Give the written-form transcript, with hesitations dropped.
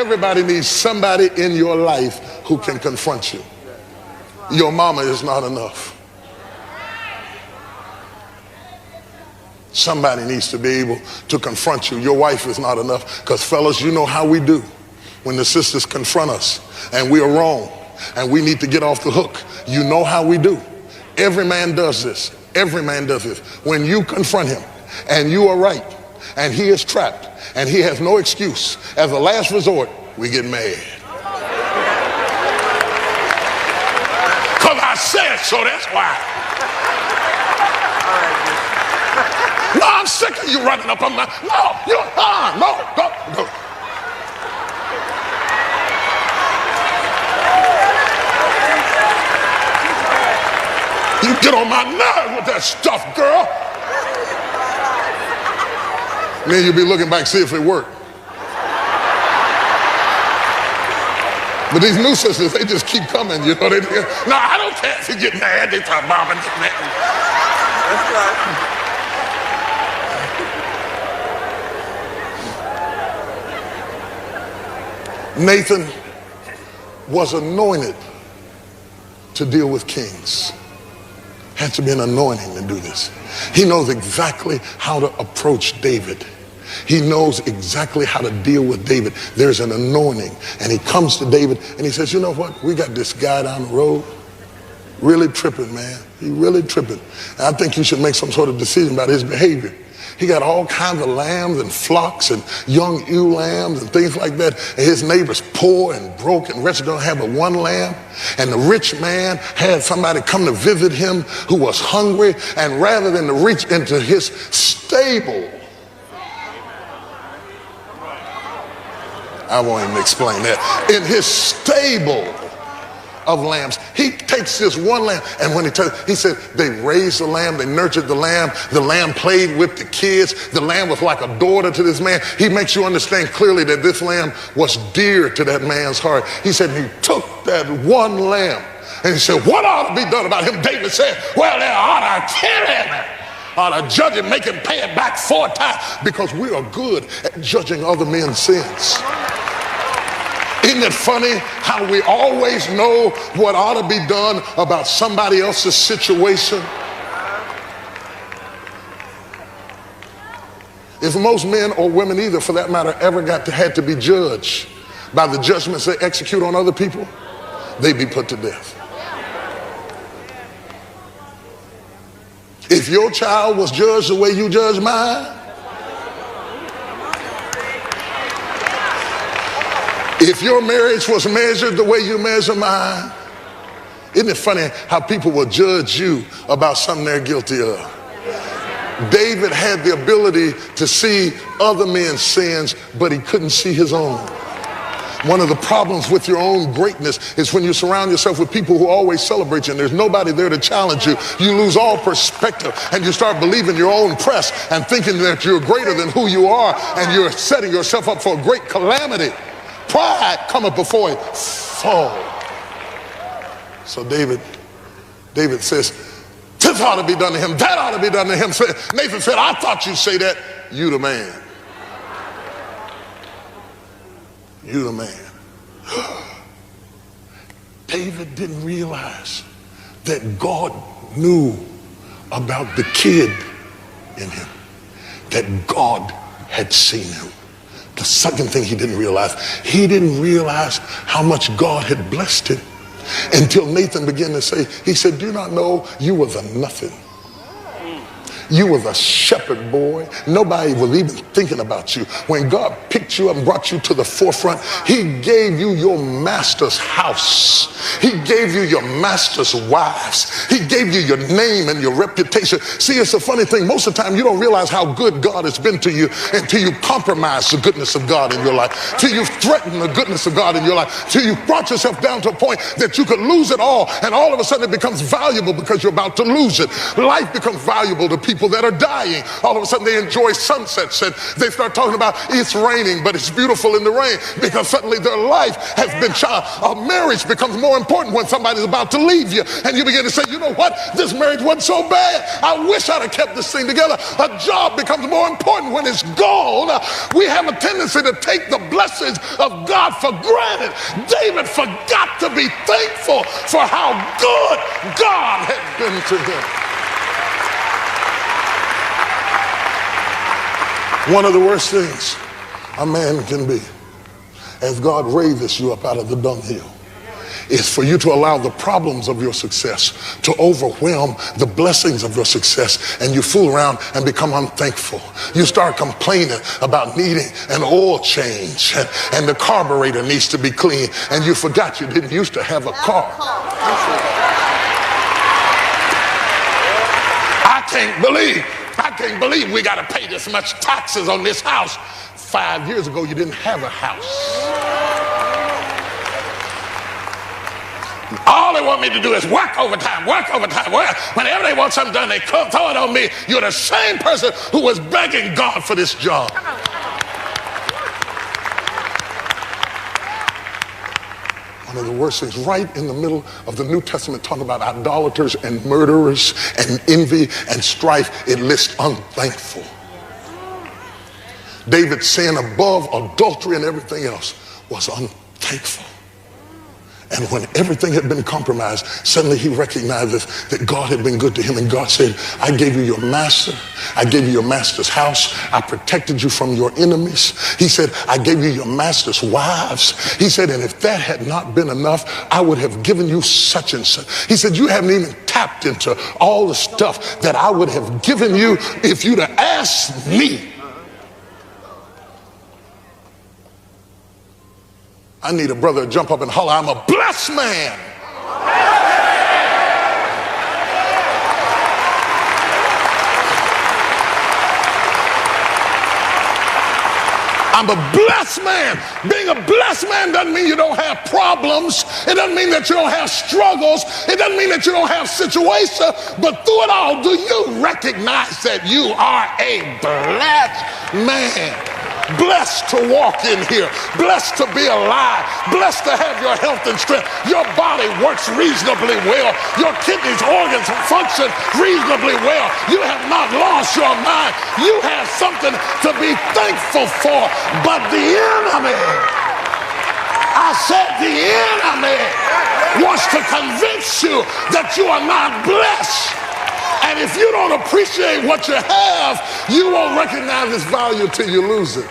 Everybody needs somebody in your life who can confront you. Your mama is not enough. Somebody needs to be able to confront you. Your wife is not enough. Because fellas, you know how we do when the sisters confront us and we are wrong and we need to get off the hook. You know how we do. Every man does this. Every man does this. When you confront him and you are right and he is trapped and he has no excuse, as a last resort, we get mad. Because I said so, that's why. No, I'm sick of you running up on my, no, no, go. You get on my nerves with that stuff, girl. And then you'll be looking back, see if it worked. But these new sisters, they just keep coming, you know. No, I don't care if you get mad. They start bombing. That's right. Nathan was anointed to deal with kings. Had to be an anointing to do this. He knows exactly how to approach David. He knows exactly how to deal with David. There's an anointing. And he comes to David and he says, you know what? We got this guy down the road really tripping, man. He really tripping. And I think you should make some sort of decision about his behavior. He got all kinds of lambs and flocks and young ewe lambs and things like that. And his neighbor's poor and broke and wretched, don't have but one lamb. And the rich man had somebody come to visit him who was hungry. And rather than to reach into his stable, I won't even explain that. In his stable of lambs, he takes this one lamb, and when he said they raised the lamb, they nurtured the lamb played with the kids, the lamb was like a daughter to this man. He makes you understand clearly that this lamb was dear to that man's heart. He said he took that one lamb and he said, what ought to be done about him? David said, well, they ought to kill him, ought to judge him, make him pay it back 4 times, because we are good at judging other men's sins. Isn't it funny how we always know what ought to be done about somebody else's situation? If most men or women either, for that matter, ever had to be judged by the judgments they execute on other people, they'd be put to death. If your child was judged the way you judge mine, if your marriage was measured the way you measure mine, isn't it funny how people will judge you about something they're guilty of? David had the ability to see other men's sins, but he couldn't see his own. One of the problems with your own greatness is when you surround yourself with people who always celebrate you and there's nobody there to challenge you, you lose all perspective and you start believing your own press and thinking that you're greater than who you are, and you're setting yourself up for a great calamity. Pride cometh before it fall. So David says, this ought to be done to him, that ought to be done to him. Nathan said, I thought you'd say that. You the man. You the man. David didn't realize that God knew about the kid in him, that God had seen him. The second thing he didn't realize how much God had blessed him until Nathan began to say, he said, do you not know you was a nothing? You was a shepherd boy. Nobody was even thinking about you. When God picked you up and brought you to the forefront, he gave you your master's house. He gave you your master's wives. He gave you your name and your reputation. See, it's a funny thing. Most of the time, you don't realize how good God has been to you until you compromise the goodness of God in your life, till you threaten the goodness of God in your life, till you brought yourself down to a point that you could lose it all, and all of a sudden it becomes valuable because you're about to lose it. Life becomes valuable to people people that are dying. All of a sudden they enjoy sunsets and they start talking about it's raining, but it's beautiful in the rain, because suddenly their life has been changed. A marriage becomes more important when somebody's about to leave you, and you begin to say, you know what, this marriage wasn't so bad. I wish I'd have kept this thing together. A job becomes more important when it's gone. We have a tendency to take the blessings of God for granted. David forgot to be thankful for how good God had been to him. One of the worst things a man can be, as God raises you up out of the dunghill, is for you to allow the problems of your success to overwhelm the blessings of your success, and you fool around and become unthankful. You start complaining about needing an oil change, and the carburetor needs to be clean, and you forgot you didn't used to have a car. I can't believe we got to pay this much taxes on this house. 5 years ago, you didn't have a house. All they want me to do is work overtime. Whenever they want something done, they throw it on me. You're the same person who was begging God for this job. One of the worst things, right in the middle of the New Testament, talking about idolaters and murderers and envy and strife, it lists unthankful. David's sin above adultery and everything else was unthankful. And when everything had been compromised, suddenly he recognizes that God had been good to him. And God said, I gave you your master. I gave you your master's house. I protected you from your enemies. He said, I gave you your master's wives. He said, and if that had not been enough, I would have given you such and such. He said, you haven't even tapped into all the stuff that I would have given you if you'd have asked me. I need a brother to jump up and holler, I'm a blessed man. I'm a blessed man. Being a blessed man doesn't mean you don't have problems. It doesn't mean that you don't have struggles. It doesn't mean that you don't have situations. But through it all, do you recognize that you are a blessed man? Blessed to walk in here, blessed to be alive, blessed to have your health and strength. Your body works reasonably well. Your kidneys, organs function reasonably well. You have not lost your mind. You have something to be thankful for. But the enemy, I said the enemy wants to convince you that you are not blessed. And if you don't appreciate what you have, you won't recognize its value till you lose it.